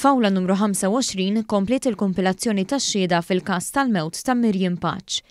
Fawla numru 25 kompliet il-kumpilazzjoni tax-xhieda fil-każ tal-mewt ta' Miriam Pace.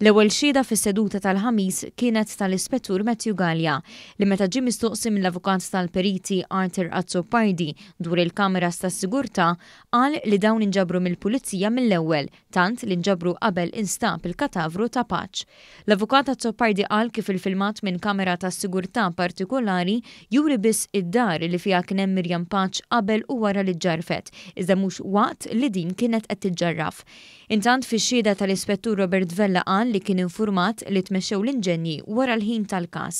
L-ewwel xhieda fis-seduta tal-Ħamis kienet tal-Ispettur Matthew Galea li meta ġie mistoqsi mill-Avukat tal-Periti Azzopardi dwar il-kameras tas-sigurtà qal li dawn inġabru mill-Pulizija mill-ewwel, tant li nġabru qabel instab il-katavru ta' Pace. L-Avukat Azzopardi qal kif il-filmat minn kamera tas-sigurtà partikolari juri biss id-dar li fiha kien hemm Miriam Pace qabel u wara li ġarfet, iżda mhux waqt li din kienet qed tiġġarraf. Intant fix-xhieda tal-Ispettur Vella qal li kien infurmat li tmexxew l-inġenji wara l-ħin tal-każ.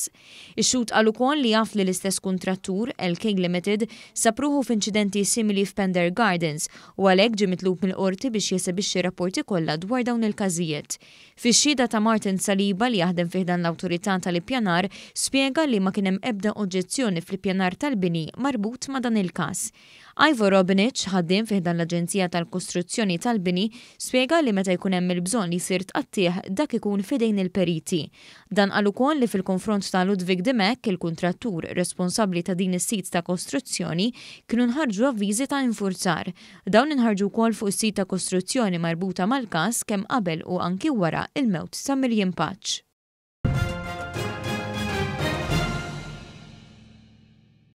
Ix-xhud qal ukoll li jaf li l-istess kuntrattur L-K Limited sapruħu f'inċidenti simili f'Pender Gardens u għalhekk ġie mitlub mill-qorti biex jesebixxi rapporti kollha dwar dawn il-każijiet. Fix-xhieda ta' Martin Saliba li jaħdem fih dan l-awtorità tal-ippjanar spjega li ma kien hemm ebda oġġezzjoni fl-ippjanar tal-bini marbut ma' dan il-każ. Ivor Robinich, ħaddiem fih dan l-Aġenzija tal-Kostruzzjoni tal-Bini, spjega li meta jkun hemm il-bżonn li jsir tqattih dak ikun fidejn il-Periti. Dan qal ukoll li fil-konfront ta' Ludwig Demek, il-kuntrattur responsabbli ta' din is-sit ta' kostruzzjoni, kienu nħarġu avviżi ta' infurzar. Dawn inħarġu wkoll fuq is-sit ta' kostruzzjoni marbuta mal-każ kemm qabel u anki wara il-mewt ta' Miriam Pace.